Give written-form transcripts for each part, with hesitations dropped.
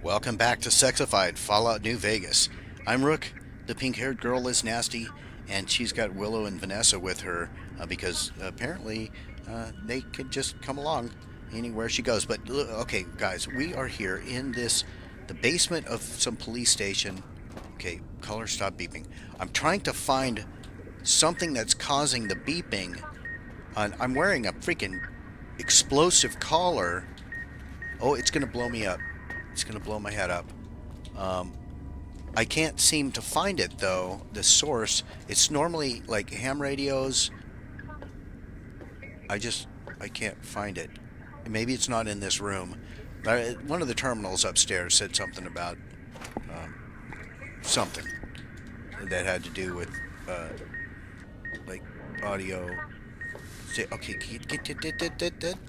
Welcome back to Sexified, Fallout New Vegas. I'm Rook, the pink-haired girl is nasty, and she's got Willow and Vanessa with her because apparently they could just come along anywhere she goes. But okay, guys, we are here in the basement of some police station. Okay, color stop beeping. I'm trying to find something that's causing the beeping. I'm wearing a freaking explosive collar. Oh, it's going to blow me up. It's going to blow my head up. I can't seem to find it, though, the source. It's normally like ham radios. I can't find it. Maybe it's not in this room. One of the terminals upstairs said something about something that had to do with like audio. Okay, get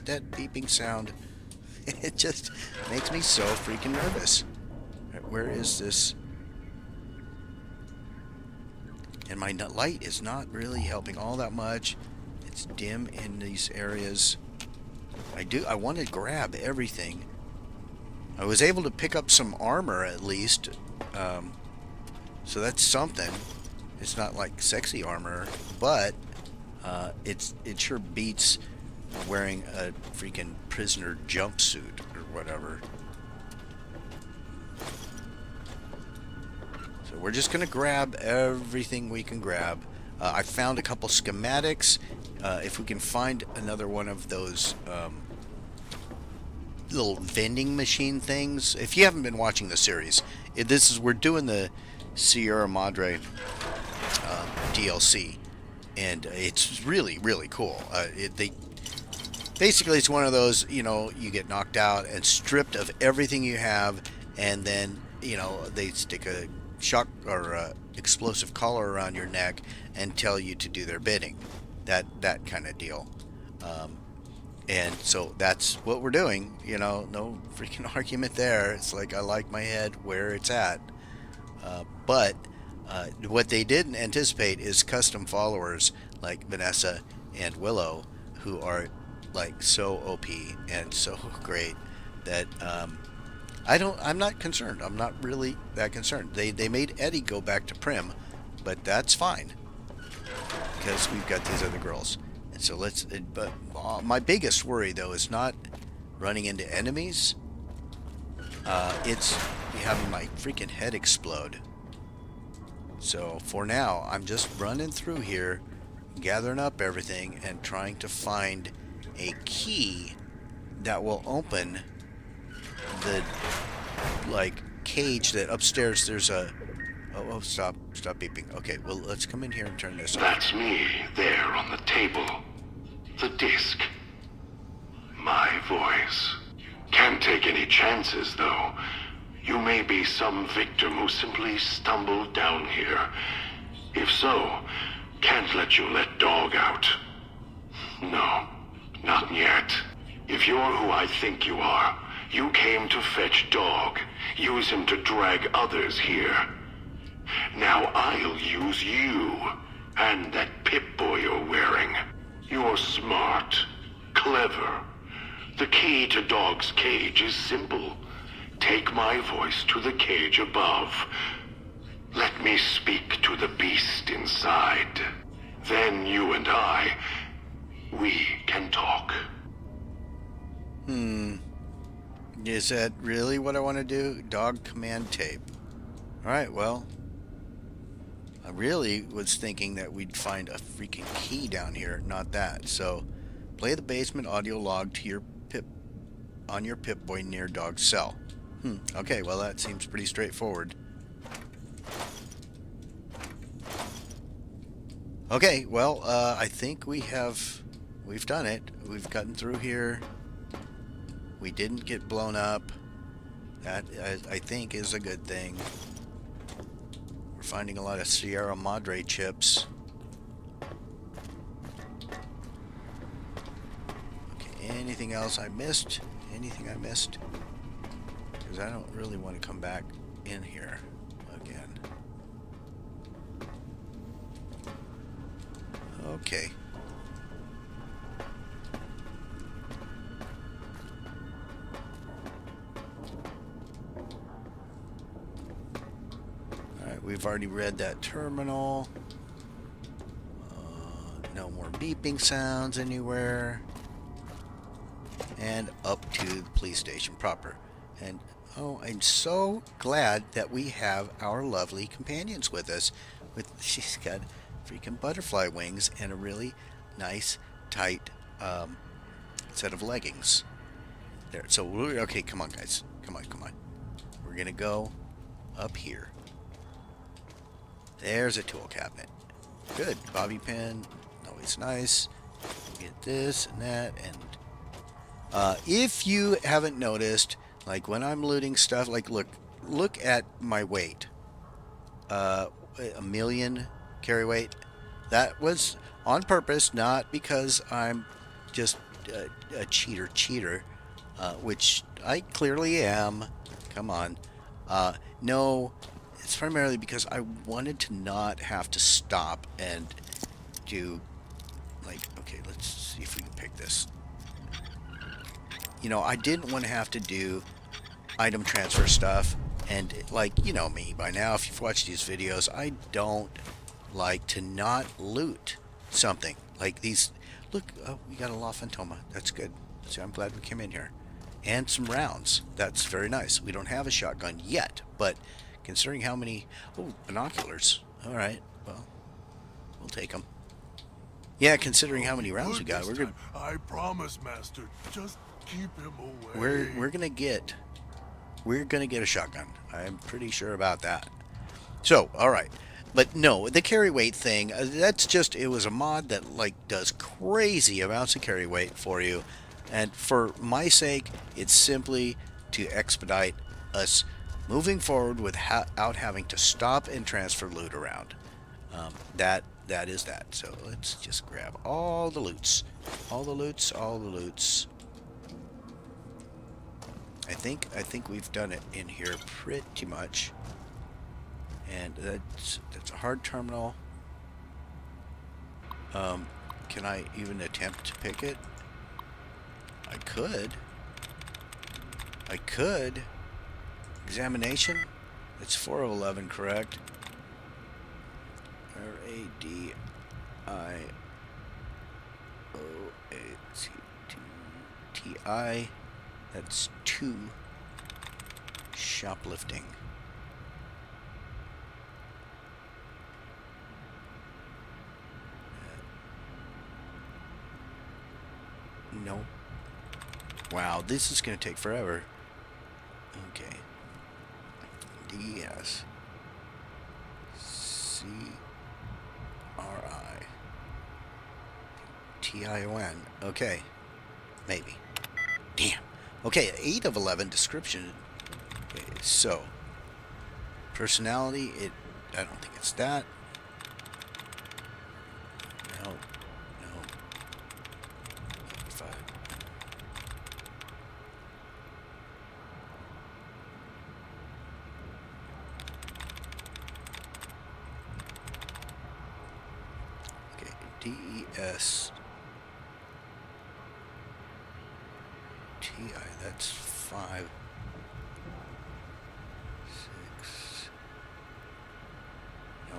that beeping sound. It just makes me so freaking nervous. Right, where is this? And my light is not really helping all that much. It's dim in these areas. I want to grab everything. I was able to pick up some armor at least. So that's something. It's not like sexy armor, but it sure beats wearing a freaking prisoner jumpsuit or whatever. So we're just gonna grab everything we can grab. I found a couple schematics. If we can find another one of those little vending machine things. If you haven't been watching the series, we're doing the Sierra Madre DLC, and it's really cool. Basically, it's one of those, you get knocked out and stripped of everything you have, and then, they stick a shock or explosive collar around your neck and tell you to do their bidding. That kind of deal. And so that's what we're doing. No freaking argument there. It's like I like my head where it's at. But what they didn't anticipate is custom followers like Vanessa and Willow, who are like so OP and so great that I'm not concerned. I'm not really that concerned. They made Eddie go back to Prim, but that's fine because we've got these other girls. And so but my biggest worry though is not running into enemies. It's having my freaking head explode. So for now, I'm just running through here, gathering up everything and trying to find a key that will open the cage that upstairs. There's a stop beeping. Okay, well, let's come in here and turn this off. That's me there on the table. The disc. My voice. Can't take any chances, though. You may be some victim who simply stumbled down here. If so, can't let you let dog out. No. Not yet. If you're who I think you are, you came to fetch Dog. Use him to drag others here. Now I'll use you. And that Pip-Boy you're wearing. You're smart. Clever. The key to Dog's cage is simple. Take my voice to the cage above. Let me speak to the beast inside. Then you and we can talk. Is that really what I want to do? Dog command tape. Alright, well, I really was thinking that we'd find a freaking key down here, not that. So, play the basement audio log to your Pip-Boy near Dog's cell. Okay, well that seems pretty straightforward. Okay, well, I think we've done it. We've gotten through here. We didn't get blown up. That, I think, is a good thing. We're finding a lot of Sierra Madre chips. Okay, anything else I missed? Anything I missed? Because I don't really want to come back in here again. Okay. we've already read that terminal. No more beeping sounds anywhere. And up to the police station proper. And oh, I'm so glad that we have our lovely companions with us. She's got freaking butterfly wings and a really nice, tight set of leggings. There. So okay, come on, guys. Come on. We're gonna go up here. There's a tool cabinet. Good. Bobby pin. Always nice. Get this and that. And if you haven't noticed, like when I'm looting stuff, like look at my weight. 1,000,000 carry weight. That was on purpose, not because I'm just a cheater, which I clearly am. Come on. No, it's primarily because I wanted to not have to stop and do, like, okay, let's see if we can pick this. You know, I didn't want to have to do item transfer stuff, and like, you know me by now, if you've watched these videos, I don't like to not loot something. Like these, look, oh, we got a La Fantoma. That's good. So I'm glad we came in here. And some rounds. That's very nice. We don't have a shotgun yet, but considering how many... Oh, binoculars. Alright, well, we'll take them. Yeah, considering how many rounds we got, we're good. I promise, Master. Just keep him away. We're gonna get a shotgun. I'm pretty sure about that. So, alright. But no, the carry weight thing, that's just, it was a mod that like does crazy amounts of carry weight for you. And for my sake, it's simply to expedite us moving forward without having to stop and transfer loot around. That is that. So let's just grab all the loots. All the loots. I think we've done it in here pretty much. And that's a hard terminal. Can I even attempt to pick it? I could. Examination. It's 4 of 11, correct? RADIOATTI. That's 2. Shoplifting. No. Wow, this is going to take forever. Okay. DS. CRITION. Okay. Maybe. Damn. Okay, 8 of 11 description. Okay, so. Personality, I don't think it's that. No. 85. Okay, DES. TI, that's 5. 6. No.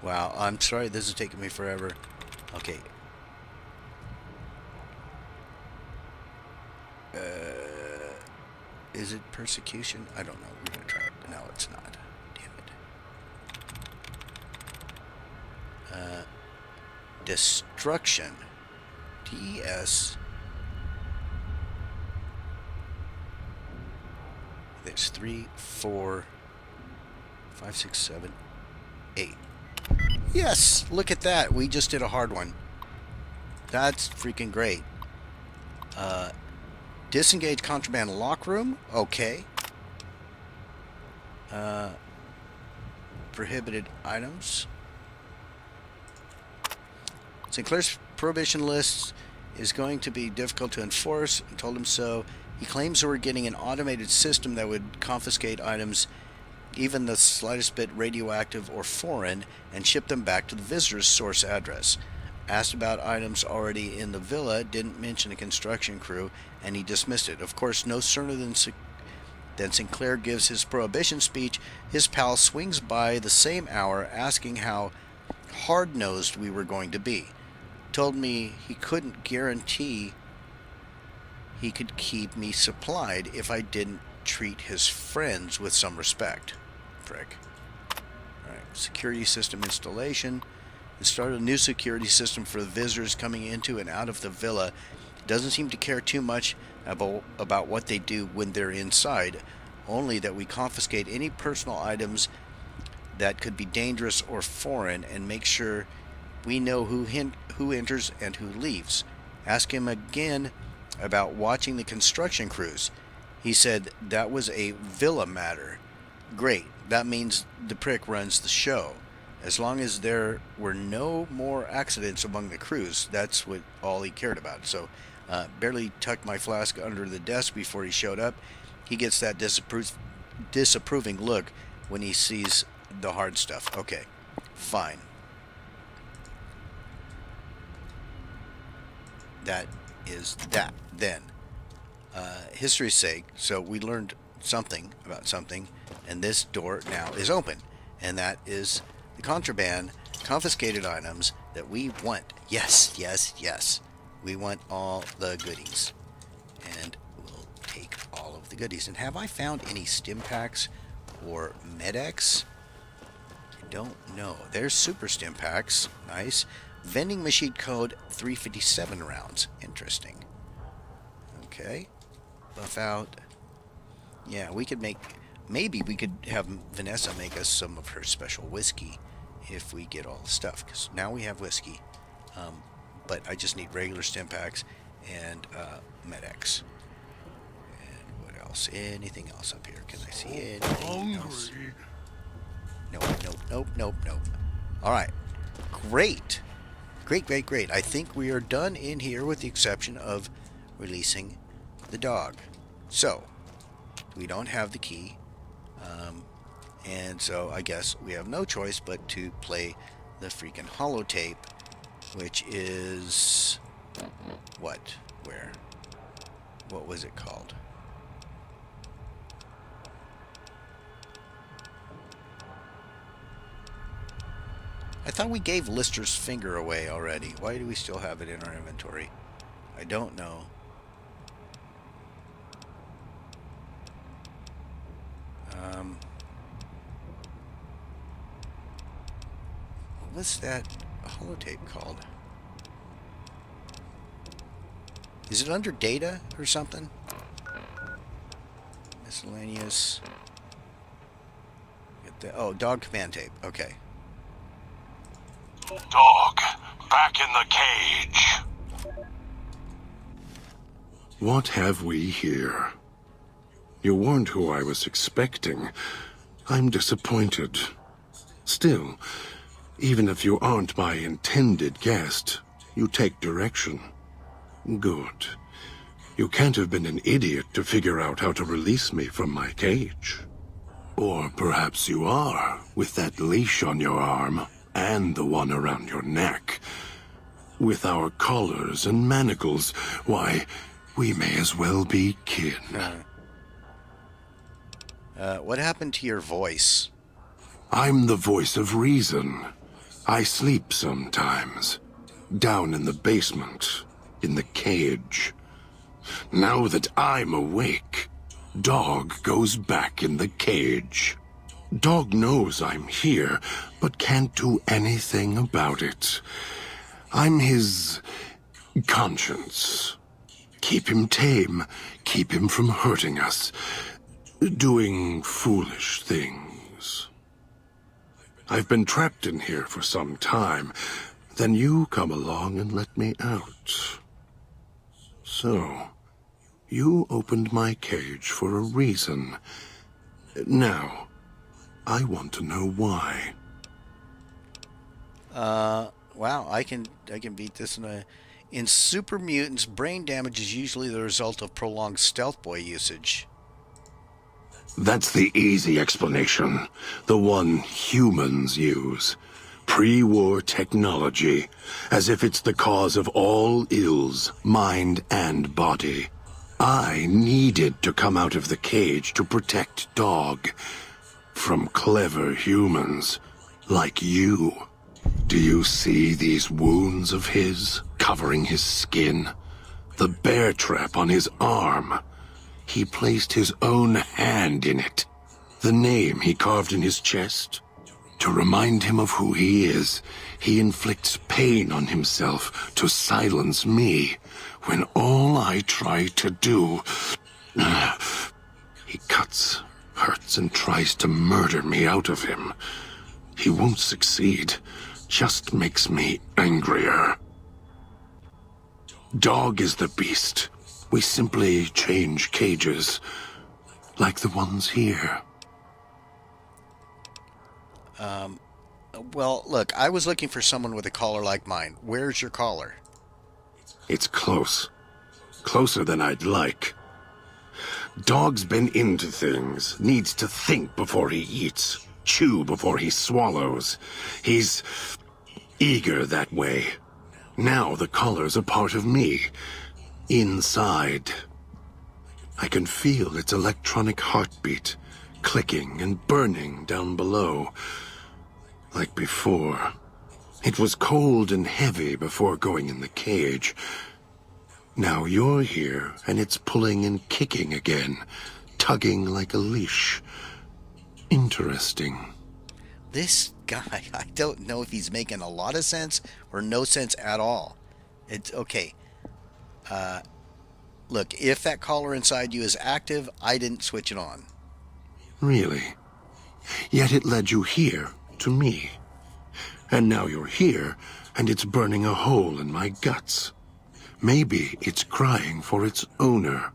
Wow, I'm sorry this is taking me forever. Okay. Is it persecution? I don't know. We're gonna try it. No, it's not. Damn it. Destruction. DES. There's 3, 4, 5, 6, 7, 8. Yes! Look at that. We just did a hard one. That's freaking great. Disengage contraband lock room. Okay. Prohibited items. Sinclair's prohibition list is going to be difficult to enforce. I told him so. He claims we're getting an automated system that would confiscate items, even the slightest bit radioactive or foreign, and ship them back to the visitor's source address. Asked about items already in the villa, didn't mention a construction crew, and he dismissed it. Of course, no sooner than Sinclair gives his prohibition speech, his pal swings by the same hour asking how hard-nosed we were going to be. Told me he couldn't guarantee he could keep me supplied if I didn't treat his friends with some respect. Prick. Alright, security system installation. Started a new security system for the visitors coming into and out of the villa. Doesn't seem to care too much about what they do when they're inside, only that we confiscate any personal items that could be dangerous or foreign and make sure we know who enters and who leaves. Ask him again about watching the construction crews. He said that was a villa matter. Great, that means the prick runs the show. As long as there were no more accidents among the crews, that's all he cared about. So, barely tucked my flask under the desk before he showed up. He gets that disapproving look when he sees the hard stuff. Okay, fine. That is that. Then, history's sake, so we learned something about something, and this door now is open, and that is the contraband, confiscated items that we want. Yes, yes, yes. We want all the goodies. And we'll take all of the goodies. And have I found any stim packs or medex? I don't know. There's super stim packs. Nice. Vending machine code 357 rounds. Interesting. Okay. Buff out. Yeah, we could make... Maybe we could have Vanessa make us some of her special whiskey if we get all the stuff, because now we have whiskey. But I just need regular stim packs and medex. And what else? Anything else up here? Can I see anything else? Nope. All right. Great. Great. I think we are done in here with the exception of releasing the dog. So, we don't have the key. And so I guess we have no choice but to play the freaking holotape, which is... what? Where? What was it called? I thought we gave Lister's finger away already. Why do we still have it in our inventory? I don't know. What's that holotape called? Is it under data or something? Miscellaneous. Oh, dog command tape. Okay. Dog, back in the cage. What have we here? You weren't who I was expecting. I'm disappointed. Still, even if you aren't my intended guest, you take direction. Good. You can't have been an idiot to figure out how to release me from my cage. Or perhaps you are, with that leash on your arm, and the one around your neck. With our collars and manacles, why, we may as well be kin. What happened to your voice? I'm the voice of reason. I sleep sometimes. Down in the basement, in the cage. Now that I'm awake, Dog goes back in the cage. Dog knows I'm here, but can't do anything about it. I'm his conscience. Keep him tame, keep him from hurting us, doing foolish things. I've been trapped in here for some time. Then you come along and let me out. So, you opened my cage for a reason. Now, I want to know why. Wow, I can beat this in Super Mutants, brain damage is usually the result of prolonged Stealth Boy usage. That's the easy explanation. The one humans use. Pre-war technology, as if it's the cause of all ills, mind and body. I needed to come out of the cage to protect Dog from clever humans like you. Do you see these wounds of his covering his skin? The bear trap on his arm. He placed his own hand in it. The name he carved in his chest. To remind him of who he is, he inflicts pain on himself to silence me, when all I try to do... He cuts, hurts, and tries to murder me out of him. He won't succeed, just makes me angrier. Dog is the beast. We simply change cages, like the ones here. Well, look, I was looking for someone with a collar like mine. Where's your collar? It's close. Closer than I'd like. Dog's been into things, needs to think before he eats, chew before he swallows. He's eager that way. Now the collar's a part of me. Inside. I can feel its electronic heartbeat, clicking and burning down below. Like before. It was cold and heavy before going in the cage. Now you're here, and it's pulling and kicking again, tugging like a leash. Interesting. This guy, I don't know if he's making a lot of sense or no sense at all. It's okay. Look, if that collar inside you is active, I didn't switch it on. Really? Yet it led you here, to me. And now you're here, and it's burning a hole in my guts. Maybe it's crying for its owner.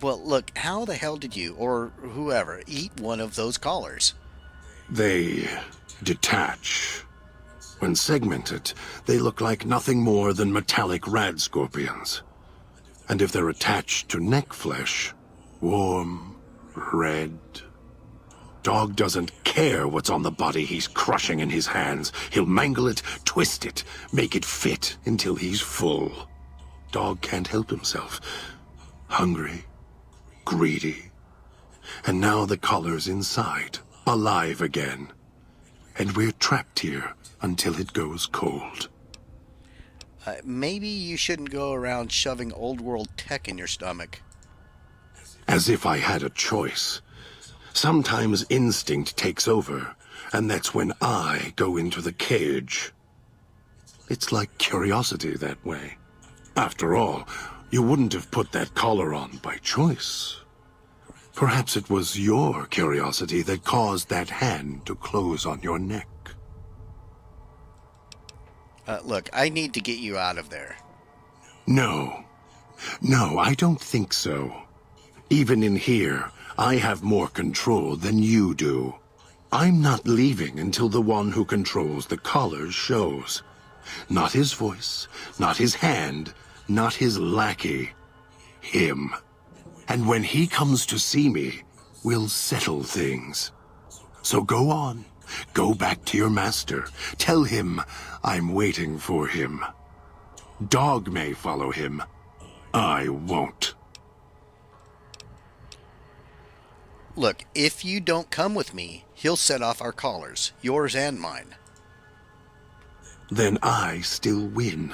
Well, look, how the hell did you, or whoever, eat one of those collars? They detach. When segmented, they look like nothing more than metallic rad scorpions. And if they're attached to neck flesh, warm, red. Dog doesn't care what's on the body he's crushing in his hands. He'll mangle it, twist it, make it fit until he's full. Dog can't help himself. Hungry, greedy. And now the collar's inside, alive again. And we're trapped here until it goes cold. Maybe you shouldn't go around shoving old world tech in your stomach. As if I had a choice. Sometimes instinct takes over, and that's when I go into the cage. It's like curiosity that way. After all, you wouldn't have put that collar on by choice. Perhaps it was your curiosity that caused that hand to close on your neck. Look, I need to get you out of there. No. No, I don't think so. Even in here, I have more control than you do. I'm not leaving until the one who controls the collar shows. Not his voice, not his hand, not his lackey. Him. And when he comes to see me, we'll settle things. So go on. Go back to your master. Tell him I'm waiting for him. Dog may follow him. I won't. Look, if you don't come with me, he'll set off our collars, yours and mine. Then I still win.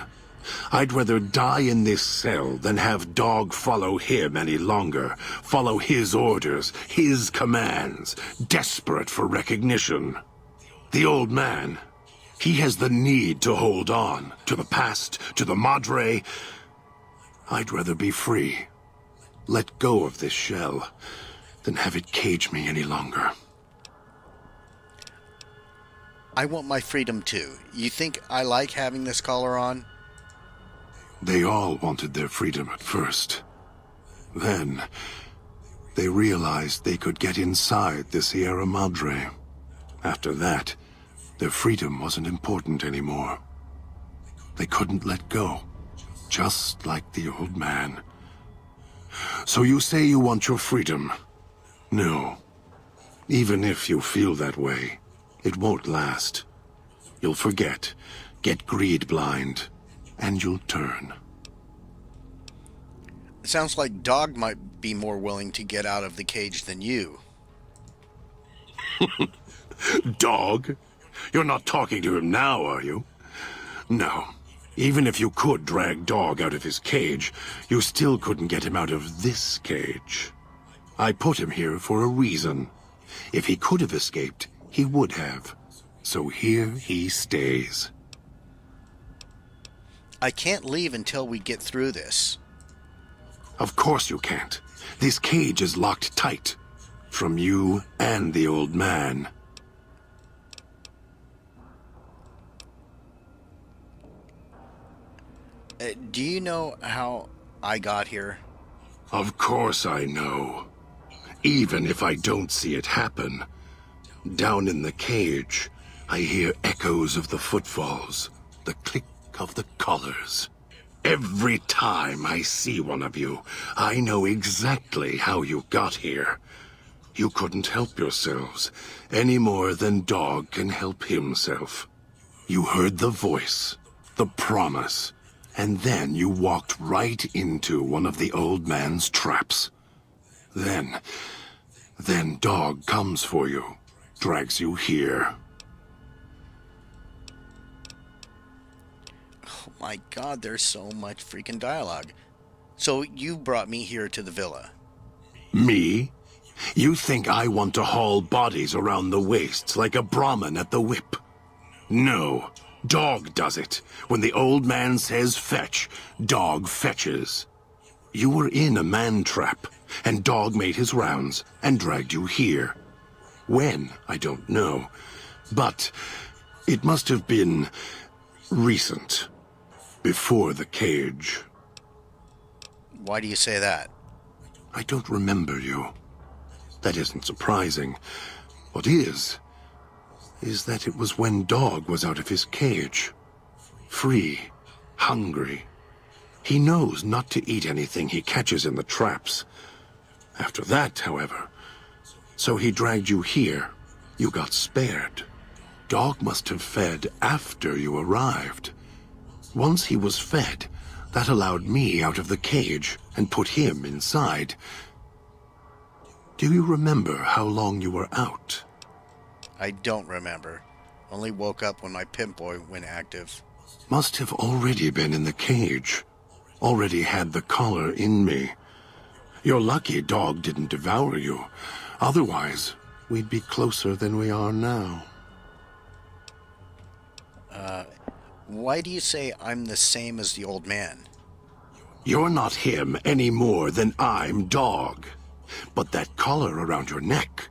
I'd rather die in this cell than have Dog follow him any longer. Follow his orders, his commands, desperate for recognition. The old man, he has the need to hold on, to the past, to the Madre. I'd rather be free. Let go of this shell than have it cage me any longer. I want my freedom too. You think I like having this collar on? They all wanted their freedom at first. Then, they realized they could get inside the Sierra Madre. After that, their freedom wasn't important anymore. They couldn't let go, just like the old man. So you say you want your freedom? No. Even if you feel that way, it won't last. You'll forget, get greed blind, and you'll turn. It sounds like Dog might be more willing to get out of the cage than you. Dog? You're not talking to him now, are you? No. Even if you could drag Dog out of his cage, you still couldn't get him out of this cage. I put him here for a reason. If he could have escaped, he would have. So here he stays. I can't leave until we get through this. Of course you can't. This cage is locked tight. From you and the old man. Do you know how I got here? Of course I know. Even if I don't see it happen. Down in the cage, I hear echoes of the footfalls, the click of the collars. Every time I see one of you, I know exactly how you got here. You couldn't help yourselves, any more than Dog can help himself. You heard the voice, the promise, and then you walked right into one of the old man's traps. Then Dog comes for you, drags you here. Oh my god, there's so much freaking dialogue. So you brought me here to the villa. Me? You think I want to haul bodies around the wastes like a Brahmin at the whip? No, Dog does it. When the old man says fetch, Dog fetches. You were in a man trap, and Dog made his rounds and dragged you here. When, I don't know, but it must have been recent, before the cage. Why do you say that? I don't remember you. That isn't surprising. What is that it was when Dog was out of his cage. Free, hungry. He knows not to eat anything he catches in the traps. After that, however, so he dragged you here. You got spared. Dog must have fed after you arrived. Once he was fed, that allowed me out of the cage and put him inside. Do you remember how long you were out? I don't remember. Only woke up when my pimp boy went active. Must have already been in the cage. Already had the collar in me. You're lucky Dog didn't devour you. Otherwise, we'd be closer than we are now. Why do you say I'm the same as the old man? You're not him any more than I'm Dog. But that collar around your neck,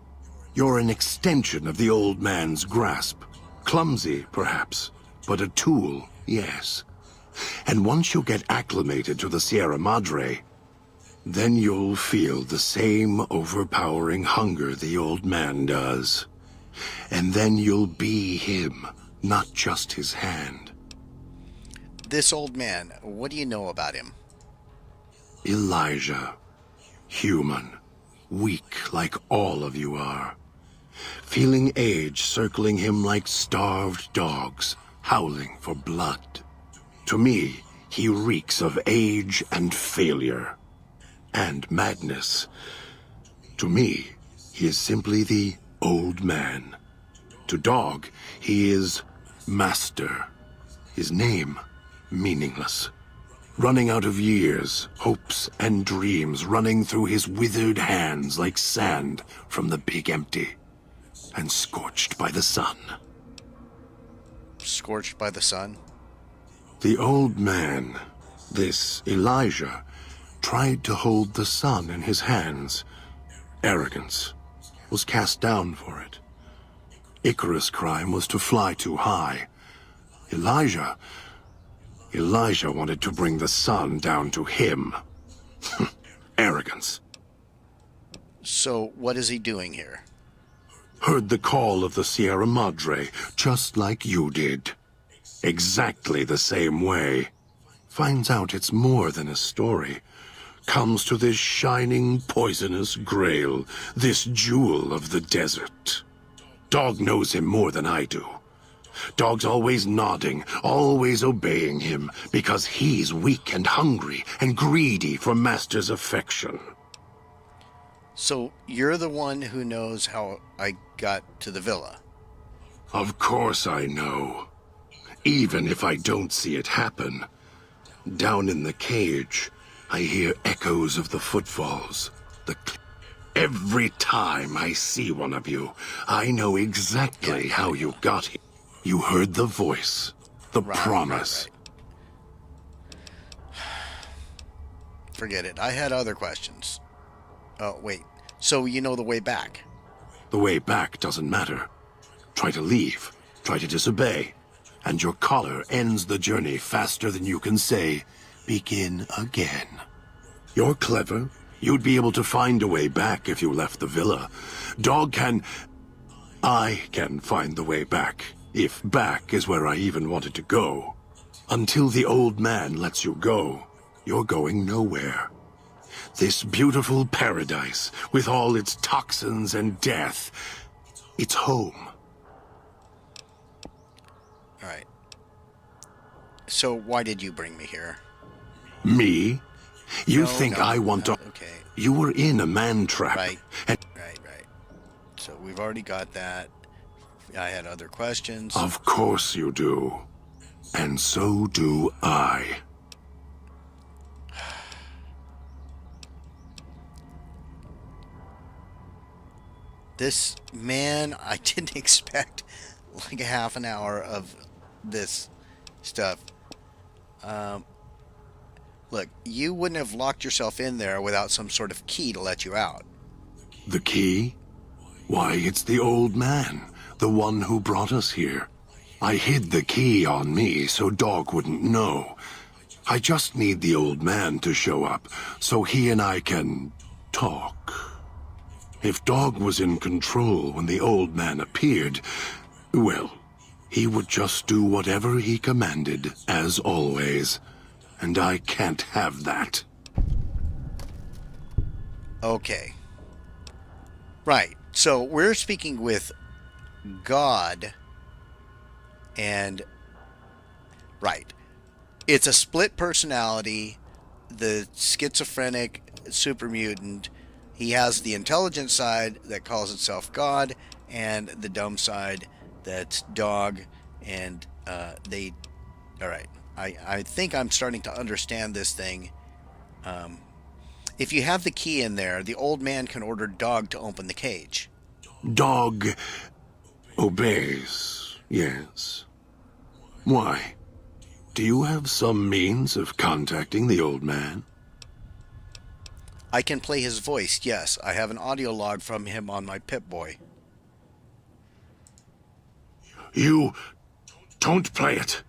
you're an extension of the old man's grasp. Clumsy, perhaps, but a tool, yes. And once you get acclimated to the Sierra Madre, then you'll feel the same overpowering hunger the old man does. And then you'll be him, not just his hand. This old man, what do you know about him? Elijah. Human. Weak like all of you are. Feeling age circling him like starved dogs, howling for blood. To me, he reeks of age and failure. And madness. To me, he is simply the old man. To Dog, he is Master. His name, meaningless. Running out of years, hopes and dreams running through his withered hands like sand from the big empty. And scorched by the sun. Scorched by the sun? The old man, this Elijah, tried to hold the sun in his hands. Arrogance. Was cast down for it. Icarus' crime was to fly too high. Elijah wanted to bring the sun down to him. Arrogance. So what is he doing here? Heard the call of the Sierra Madre, just like you did. Exactly the same way. Finds out it's more than a story. comes to this shining, poisonous grail, this jewel of the desert. Dog knows him more than I do. Dog's always nodding, always obeying him, because he's weak and hungry and greedy for Master's affection. So you're the one who knows how I got to the villa? Of course I know. Even if I don't see it happen. Down in the cage, I hear echoes of the footfalls. Every time I see one of you, I know exactly how you got here. You heard the voice, the promise. Right. Forget it. I had other questions. Oh, wait. So you know the way back? The way back doesn't matter. Try to leave, try to disobey, and your collar ends the journey faster than you can say, begin again. You're clever. You'd be able to find a way back if you left the villa. I can find the way back, if back is where I even wanted to go. Until the old man lets you go, you're going nowhere. This beautiful paradise, with all its toxins and death, it's home. All right. So why did you bring me here? Me? You No, think no, I want to... Okay. You were in a man trap. Right. And Right. So we've already got that. I had other questions. of course you do. And so do I. This, man, I didn't expect like a half an hour of this stuff. Look, you wouldn't have locked yourself in there without some sort of key to let you out. The key? Why, it's the old man, the one who brought us here. I hid the key on me so Dog wouldn't know. I just need the old man to show up so he and I can talk. If Dog was in control when the old man appeared, well, he would just do whatever he commanded, as always. And I can't have that. Okay. Right. So we're speaking with God and... Right. It's a split personality. The schizophrenic super mutant. He has the intelligent side that calls itself God, and the dumb side that's Dog, and they... Alright. I think I'm starting to understand this thing. If you have the key in there, the old man can order Dog to open the cage. Dog obeys, yes. Why? Do you have some means of contacting the old man? I can play his voice, yes. I have an audio log from him on my Pip-Boy. You don't play it.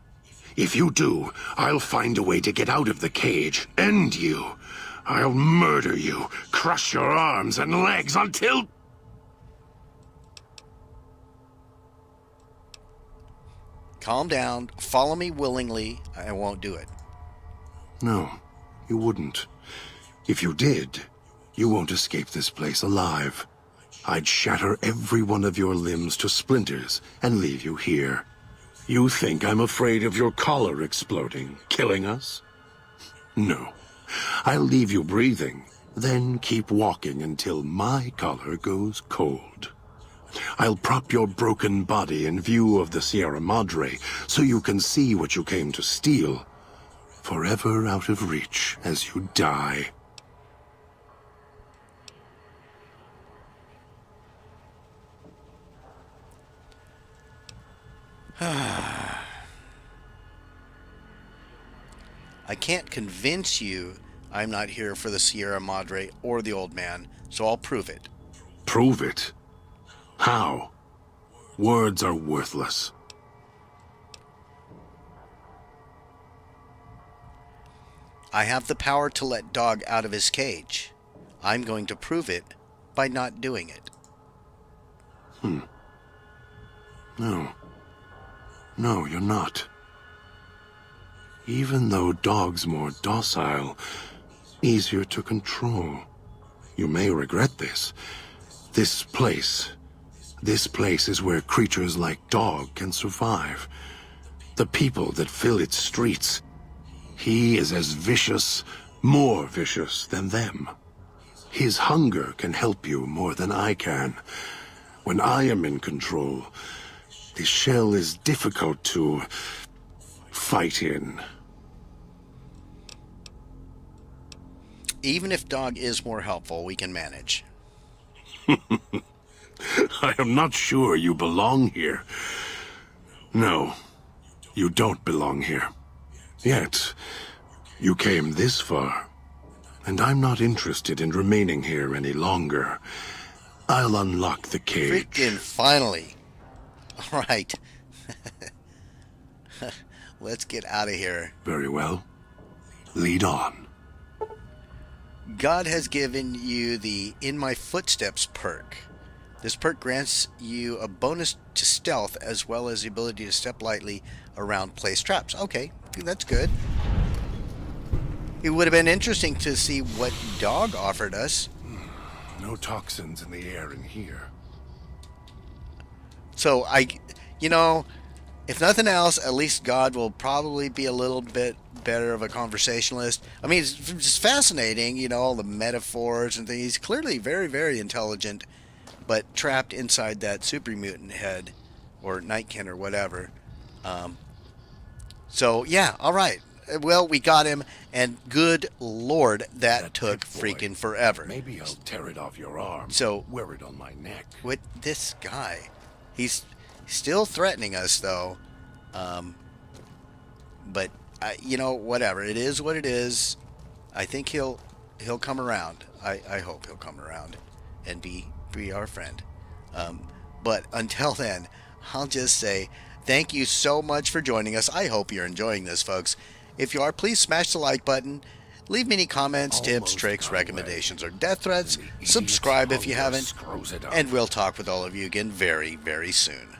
If you do, I'll find a way to get out of the cage, end you. I'll murder you, crush your arms and legs until... Calm down. Follow me willingly. I won't do it. No, you wouldn't. If you did, you won't escape this place alive. I'd shatter every one of your limbs to splinters and leave you here. You think I'm afraid of your collar exploding, killing us? No. I'll leave you breathing, then keep walking until my collar goes cold. I'll prop your broken body in view of the Sierra Madre so you can see what you came to steal, forever out of reach as you die. I can't convince you I'm not here for the Sierra Madre or the old man, so I'll prove it. Prove it? How? Words are worthless. I have the power to let Dog out of his cage. I'm going to prove it by not doing it. No. No, you're not. Even though Dog's more docile, easier to control. You may regret this. This place is where creatures like Dog can survive. The people that fill its streets. He is as vicious, more vicious than them. His hunger can help you more than I can. When I am in control, the shell is difficult to fight in. Even if Dog is more helpful, we can manage. I am not sure you belong here. No, you don't belong here. Yet, you came this far. And I'm not interested in remaining here any longer. I'll unlock the cage. Freaking finally. All right. Let's get out of here. Very well. Lead on. God has given you the In My Footsteps perk. This perk grants you a bonus to stealth as well as the ability to step lightly around placed traps. Okay, that's good. It would have been interesting to see what Dog offered us. No toxins in the air in here. So if nothing else, at least God will probably be a little bit better of a conversationalist. I mean, it's just fascinating, all the metaphors and things. He's clearly very, very intelligent, but trapped inside that super mutant head or Nightkin or whatever. So, yeah, all right. Well, we got him, and good Lord, that took freaking forever. Maybe I'll tear it off your arm. So, wear it on my neck. With this guy, he's still threatening us, though. But whatever. It is what it is. I think he'll come around. I hope he'll come around and be our friend. But until then, I'll just say thank you so much for joining us. I hope you're enjoying this, folks. If you are, please smash the like button. Leave me any comments, tips, tricks, recommendations, or death threats. Subscribe if you haven't. And we'll talk with all of you again very, very soon.